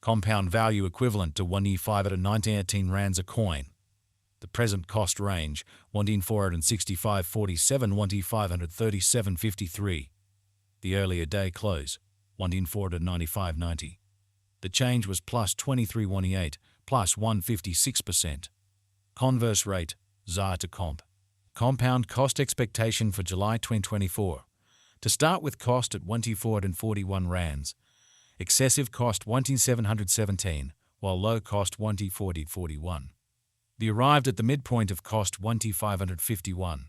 Compound value equivalent to 1E5 at 1918 rands a coin. The present cost range 1,465.47, 1,537.53. The earlier day close 1,495.90. The change was plus 23.18, plus 156%. Converse rate, ZAR to comp. Compound cost expectation for July 2024. To start with, cost at 1,441 rands. Excessive cost 1,717, while low cost 1,441. The arrived at the midpoint of cost 1,551.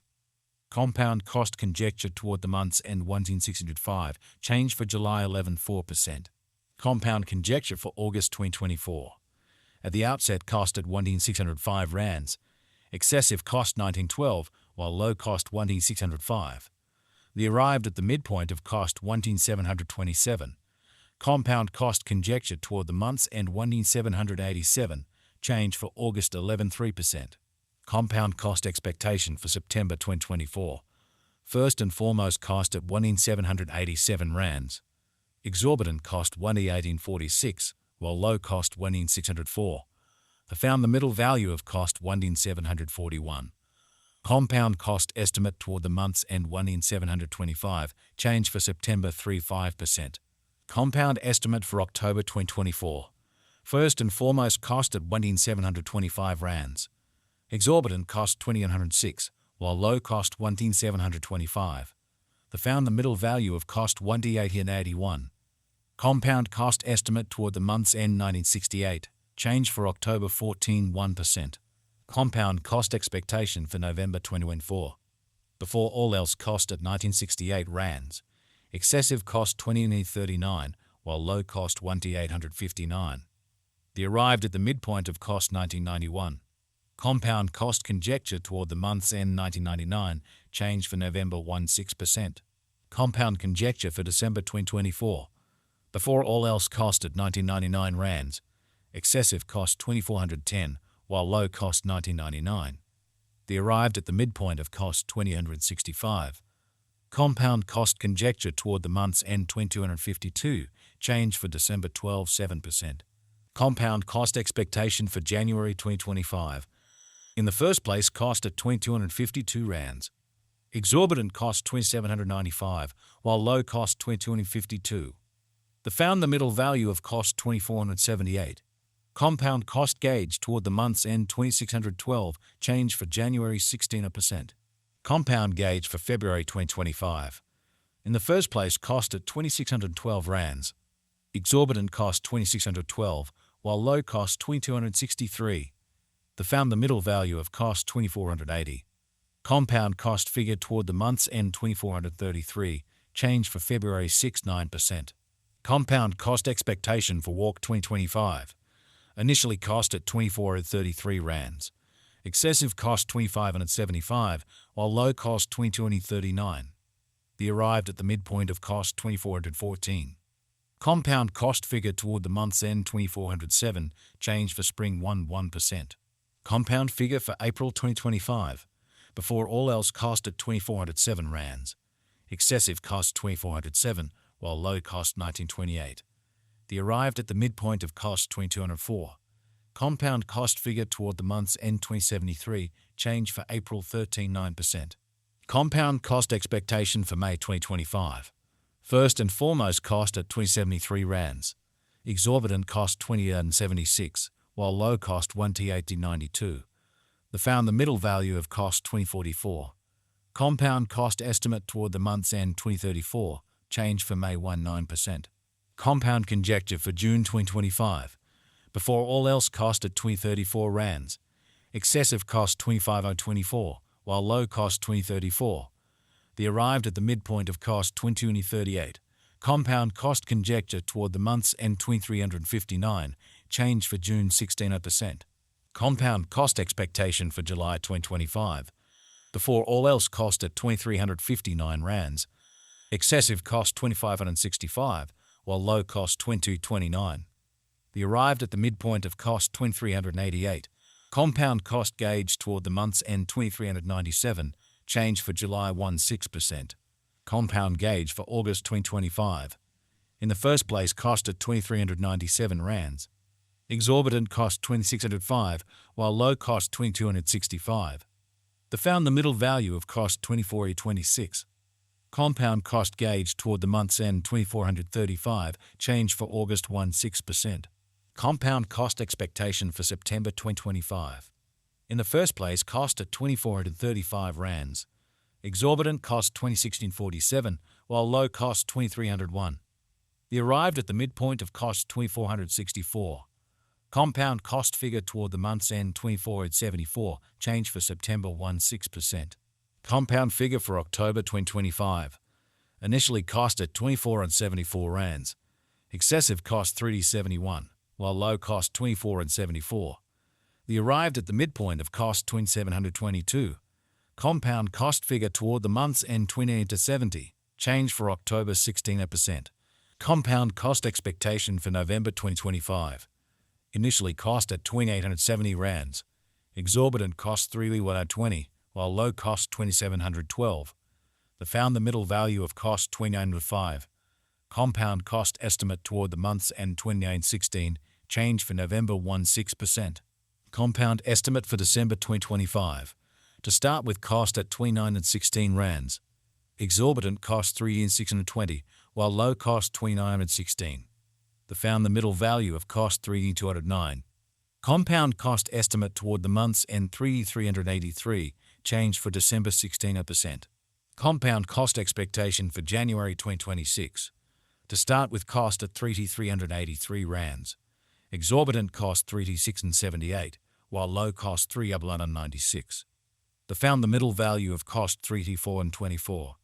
Compound cost conjecture toward the month's end 1,605, change for July 11.4%. Compound conjecture for August 2024. At the outset, cost at 1,605 rands. Excessive cost 1912, while low cost 1,605. The arrived at the midpoint of cost 1,727. Compound cost conjecture toward the month's end 1,787, change for August 11.3%. Compound cost expectation for September 2024. First and foremost, cost at 1,787 rands. Exorbitant cost 1,1846, while low cost 1,604. I found the middle value of cost 1,741. Compound cost estimate toward the month's end 1,725, change for September 3.5%. Compound estimate for October 2024. First and foremost, cost at 1,725 rands. Exorbitant cost 2,106, while low cost 1,725. I found the middle value of cost 1,881. Compound cost estimate toward the month's end 1968, change for October 14.1%. Compound cost expectation for November 2024. Before all else, cost at 1968 rands. Excessive cost 20,839, while low cost 1,859. The arrived at the midpoint of cost 1991. Compound cost conjecture toward the month's end 1999, change for November 16%. Compound conjecture for December 2024. Before all else, cost at 1999 rands. Excessive cost 2,410, while low cost 1999. The arrived at the midpoint of cost 2,065. Compound cost conjecture toward the month's end 2,252, change for December 12.7%. Compound cost expectation for January 2025. In the first place, cost at 2,252 rands. Exorbitant cost 2,795, while low cost 2,252. The found the middle value of cost 2,478. Compound cost gauge toward the month's end 2,612, change for January 16%. Compound gauge for February 2025. In the first place, cost at 2,612 rands. Exorbitant cost 2,612, while low cost 2,263. The found the middle value of cost 2,480. Compound cost figure toward the month's end 2,433, change for February 6.9%. Compound cost expectation for Walk 2025. Initially cost at 2,433 rands. Excessive cost 2,575, while low cost 2,239. The arrived at the midpoint of cost 2,414. Compound cost figure toward the month's end 2,407, change for spring 1%. Compound figure for April 2025. Before all else, cost at 2,407 rands. Excessive cost 2,407, while low cost 1928. The arrived at the midpoint of cost 2,204. Compound cost figure toward the month's end 2073, change for April 13.9%. Compound cost expectation for May 2025. First and foremost, cost at 2,073 rands. Exorbitant cost 2,076, while low cost 1,092. The found the middle value of cost 2044. Compound cost estimate toward the month's end 2034, change for May 19%. Compound conjecture for June 2025. Before all else, cost at 2034 rands. Excessive cost 2,5024, while low cost 2034. The arrived at the midpoint of cost 2038. Compound cost conjecture toward the month's end 2,359, change for June 16%. Compound cost expectation for July 2025. Before all else, cost at 2,359 rands. Excessive cost 2,565, while low cost 2,229. The arrived at the midpoint of cost 2,388. Compound cost gauge toward the month's end 2,397, change for July 16%. Compound gauge for August 2025. In the first place, cost at 2,397 rands. Exorbitant cost 2,605, while low cost 2,265. They found the middle value of cost 24,26. Compound cost gauge toward the month's end 2,435, change for August 16%. Compound cost expectation for September 2025. In the first place, cost at 2,435 rands. Exorbitant cost 2,647, while low cost 2,301. They arrived at the midpoint of cost 2,464. Compound cost figure toward the month's end 2,474, change for September 16%. Compound figure for October 2025. Initially cost at 2,474 rands. Excessive cost 3D71, while low cost 2,474. They arrived at the midpoint of cost 2,722. Compound cost figure toward the month's end 28-70, change for October 16%. Compound cost expectation for November 2025. Initially cost at 2,870 rands. Exorbitant cost 3,120, while low cost 2,712. They found the middle value of cost 2,905. Compound cost estimate toward the month's end 29-16, change for November 16%. Compound estimate for December 2025. To start with, cost at 29-16 rands. Exorbitant cost 3,620, while low cost 29-16. They found the middle value of cost 3,209. Compound cost estimate toward the month's end 3,383, change for December 16%. Compound cost expectation for January 2026. To start with, cost at 3,383 rands. Exorbitant cost 3,678, while low cost 3,196. They found the middle value of cost 3,424.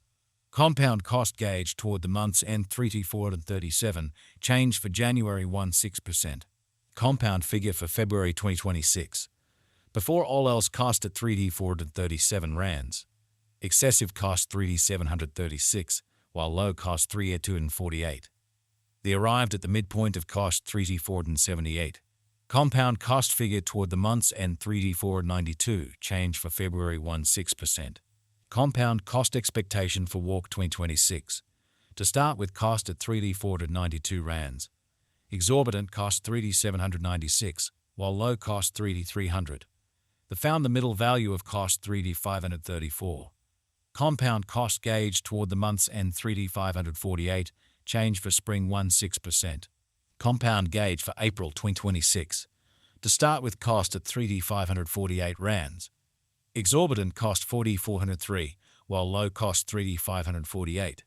Compound cost gauge toward the month's end 3,437, change for January 16%. Compound figure for February 2026. Before all else, cost at 3,437 rands. Excessive cost 3,736, while low cost 3,248. They arrived at the midpoint of cost 3,478. Compound cost figure toward the month's end 3,492, change for February 16%. Compound cost expectation for Walk 2026. To start with, cost at 3,492 rands. Exorbitant cost 3,796, while low cost 3,300. They found the middle value of cost 3,534. Compound cost gauge toward the month's end 3,548, change for spring 16%. Compound gauge for April 2026. To start with, cost at 3,548 rands. Exorbitant cost 4,403, while low cost 3,548.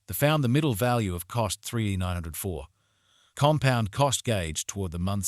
They found the middle value of cost 3,904. Compound cost gauge toward the month's